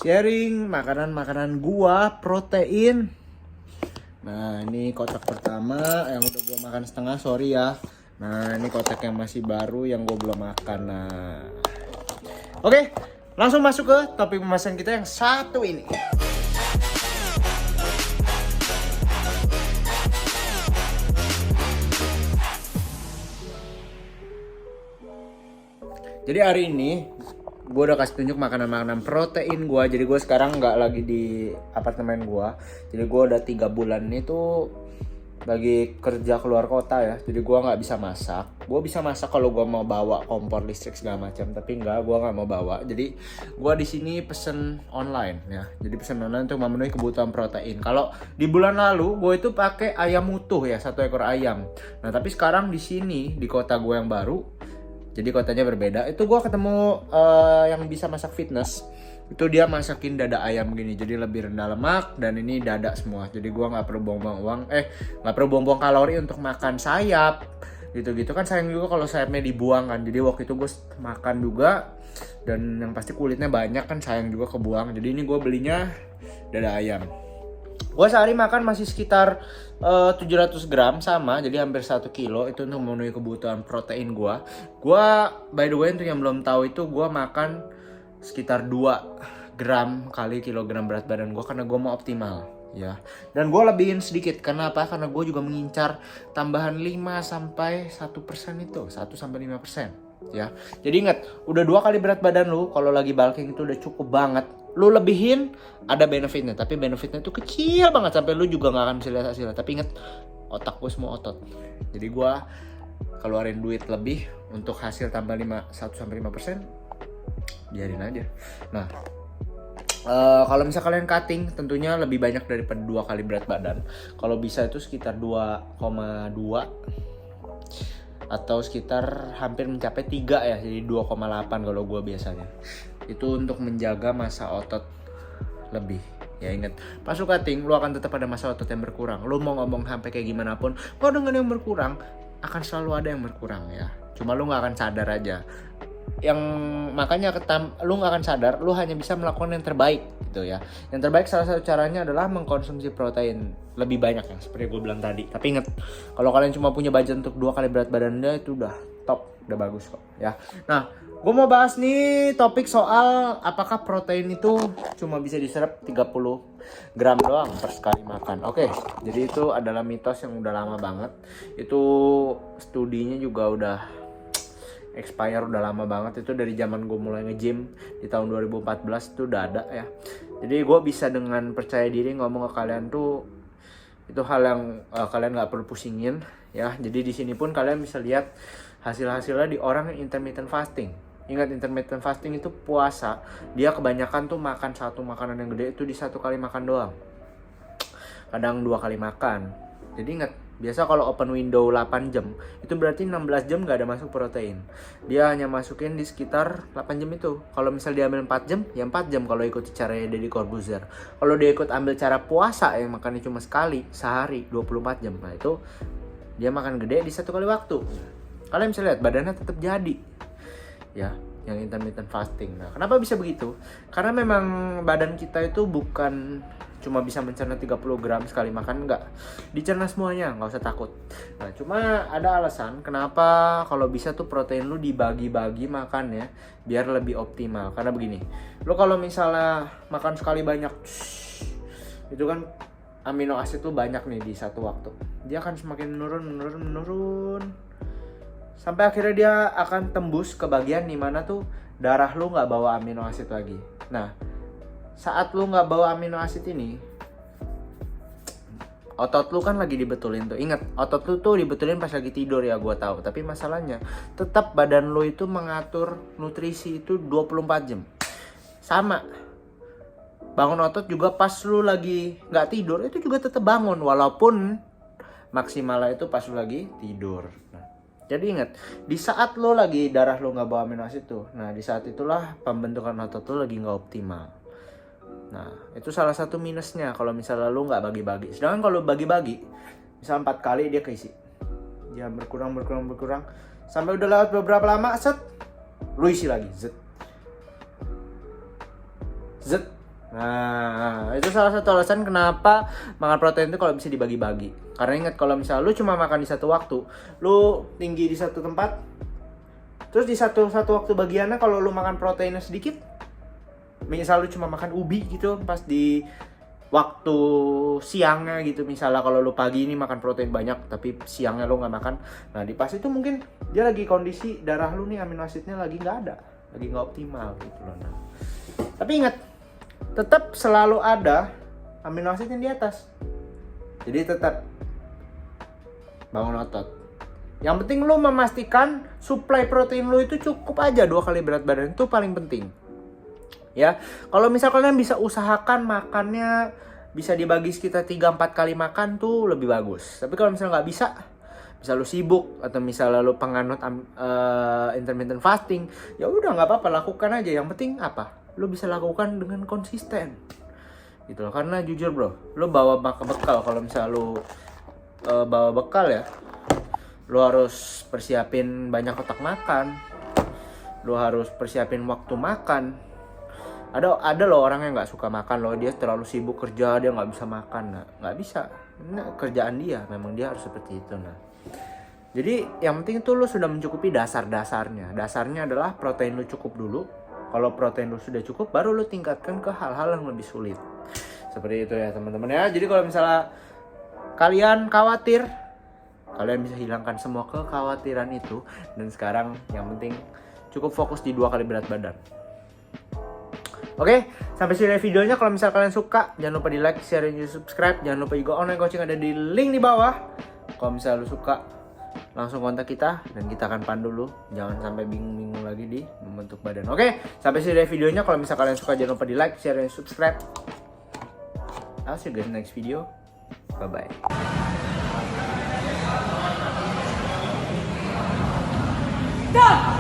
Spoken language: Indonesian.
sharing makanan-makanan gua, protein. Nah, ini kotak pertama yang udah gua makan setengah, sorry ya. Nah, ini kotak yang masih baru yang gua belum makan. Nah, oke, langsung masuk ke topik pembahasan kita yang satu ini. Jadi hari ini gue udah kasih tunjuk makanan-makanan protein gue. Jadi gue sekarang nggak lagi di apartemen gue. Jadi gue udah 3 bulan ini tuh lagi kerja keluar kota ya. Jadi gue nggak bisa masak. Gue bisa masak kalau gue mau bawa kompor listrik segala macam. Tapi gue nggak mau bawa. Jadi gue di sini pesen online ya. Jadi pesen online untuk memenuhi kebutuhan protein. Kalau di bulan lalu gue itu pakai ayam utuh ya, 1 ekor ayam. Nah tapi sekarang di sini di kota gue yang baru. Jadi kotanya berbeda. Itu gue ketemu yang bisa masak fitness. Itu dia masakin dada ayam gini. Jadi lebih rendah lemak dan ini dada semua. Jadi gue nggak perlu buang-buang uang. Nggak perlu buang-buang kalori untuk makan sayap. Gitu-gitu kan sayang juga kalau sayapnya dibuang kan. Jadi waktu itu gue makan juga. Dan yang pasti kulitnya banyak kan sayang juga kebuang. Jadi ini gue belinya dada ayam. Gue sehari makan masih sekitar 700 gram sama, jadi hampir 1 kilo itu untuk memenuhi kebutuhan protein gue. Gue by the way untuk yang belum tahu itu gue makan sekitar 2 gram kali kilogram berat badan gue karena gue mau optimal ya. Dan gue lebihin sedikit karena apa? Karena gue juga mengincar tambahan 5-1% itu, 1-5% ya. Jadi ingat, udah 2 kali berat badan lu kalau lagi bulking itu udah cukup banget. Lu lebihin ada benefitnya, tapi benefitnya itu kecil banget sampai lu juga nggak akan bisa lihat hasilnya. Tapi inget, otak gue semua otot. Jadi gue keluarin duit lebih untuk hasil tambah 1-5%, biarin aja. Nah, kalau misal kalian cutting tentunya lebih banyak daripada 2 kali berat badan. Kalau bisa itu sekitar 2,2 atau sekitar hampir mencapai 3 ya, jadi 2,8 kalau gue biasanya. Itu untuk menjaga massa otot lebih. Ya ingat, pas lu cutting lu akan tetap ada massa otot yang berkurang. Lu mau ngomong sampai kayak gimana pun, kalau dengan yang berkurang akan selalu ada yang berkurang ya. Cuma lu nggak akan sadar aja. Yang makanya lu nggak akan sadar, lu hanya bisa melakukan yang terbaik gitu ya. Yang terbaik salah satu caranya adalah mengkonsumsi protein lebih banyak yang seperti gue bilang tadi. Tapi ingat, kalau kalian cuma punya budget untuk 2 kali berat badan anda itu udah top, udah bagus kok ya. Nah, gue mau bahas nih topik soal apakah protein itu cuma bisa diserap 30 gram doang per sekali makan. Oke, jadi itu adalah mitos yang udah lama banget. Itu studinya juga udah expire udah lama banget. Itu dari zaman gue mulai nge-gym di tahun 2014 itu udah ada ya. Jadi gue bisa dengan percaya diri ngomong ke kalian tuh itu hal yang kalian nggak perlu pusingin ya. Jadi di sini pun kalian bisa lihat hasil-hasilnya di orang yang intermittent fasting. Ingat, intermittent fasting itu puasa, dia kebanyakan tuh makan satu makanan yang gede itu di 1 kali makan doang, kadang 2 kali makan. Jadi ingat, biasa kalau open window 8 jam itu berarti 16 jam gak ada masuk protein. Dia hanya masukin di sekitar 8 jam itu. Kalau misal dia ambil 4 jam, ya 4 jam kalau ikut caranya Deddy Corbuzier. Kalau dia ikut ambil cara puasa yang makannya cuma sekali sehari 24 jam, nah itu dia makan gede di 1 kali waktu. Kalian bisa lihat badannya tetap jadi ya, yang intermittent fasting. Nah, kenapa bisa begitu? Karena memang badan kita itu bukan cuma bisa mencerna 30 gram sekali makan, enggak. Dicerna semuanya, nggak usah takut. Nah, cuma ada alasan kenapa kalau bisa tuh protein lu dibagi-bagi makannya biar lebih optimal. Karena begini, lu kalau misalnya makan sekali banyak, itu kan amino asid tuh banyak nih di satu waktu. Dia akan semakin menurun. Sampai akhirnya dia akan tembus ke bagian dimana tuh darah lu nggak bawa amino asid lagi. Nah, saat lu nggak bawa amino asid ini, otot lu kan lagi dibetulin tuh. Ingat, otot lu tuh dibetulin pas lagi tidur ya, gue tahu. Tapi masalahnya, tetap badan lu itu mengatur nutrisi itu 24 jam. Sama, bangun otot juga pas lu lagi nggak tidur, itu juga tetap bangun. Walaupun maksimalnya itu pas lu lagi tidur. Nah, jadi ingat, di saat lo lagi darah lo nggak bawa amino asid tuh, nah di saat itulah pembentukan otot lo lagi nggak optimal. Nah itu salah satu minusnya kalau misalnya lo nggak bagi-bagi. Sedangkan kalau bagi-bagi, misal 4 kali dia keisi, dia berkurang sampai udah lewat beberapa lama, set, lo isi lagi, zet, Nah, itu salah satu alasan kenapa makan protein itu kalau bisa dibagi-bagi. Karena ingat, kalau misalnya lu cuma makan di satu waktu, lu tinggi di satu tempat, terus di satu waktu bagiannya kalau lu makan proteinnya sedikit, misal lu cuma makan ubi gitu pas di waktu siangnya gitu, misalnya kalau lu pagi ini makan protein banyak tapi siangnya lu nggak makan, nah di pas itu mungkin dia lagi kondisi darah lu nih amino asidnya lagi nggak ada, lagi nggak optimal gitu loh. Nah, tapi ingat, tetap selalu ada amino asid yang di atas. Jadi tetap bangun otot. Yang penting lu memastikan suplai protein lu itu cukup aja 2 kali berat badan, itu paling penting. Ya, kalau misal kalian bisa usahakan makannya bisa dibagi sekitar 3-4 kali makan tuh lebih bagus. Tapi kalau misalnya nggak bisa, misal lu sibuk atau misalnya lu penganut intermittent fasting, ya udah nggak apa-apa, lakukan aja. Yang penting apa? Lu bisa lakukan dengan konsisten gitu loh. Karena jujur bro, lu bawa bekal. Kalau misalnya lu bawa bekal ya, lu harus persiapin banyak kotak makan, lu harus persiapin waktu makan. Ada loh orang yang nggak suka makan loh, dia terlalu sibuk kerja, dia nggak bisa makan. Nah, nggak bisa, ini kerjaan dia, memang dia harus seperti itu. Nah, jadi yang penting itu lu sudah mencukupi dasarnya. Dasarnya adalah protein lu cukup dulu. Kalau protein lu sudah cukup, baru lu tingkatkan ke hal-hal yang lebih sulit. Seperti itu ya teman-teman ya. Jadi kalau misalnya kalian khawatir, kalian bisa hilangkan semua kekhawatiran itu. Dan sekarang yang penting cukup fokus di 2 kali berat badan. Oke, sampai sini videonya. Kalau misalnya kalian suka, jangan lupa di like, share, dan subscribe. Jangan lupa juga online coaching ada di link di bawah. Kalau misalnya lu suka, langsung kontak kita dan kita akan pandu dulu. Jangan sampai bingung-bingung lagi di membentuk badan. Oke, sampai sini videonya. Kalau misalnya kalian suka, jangan lupa di like, share, dan subscribe. I'll see you guys in the next video. Bye bye.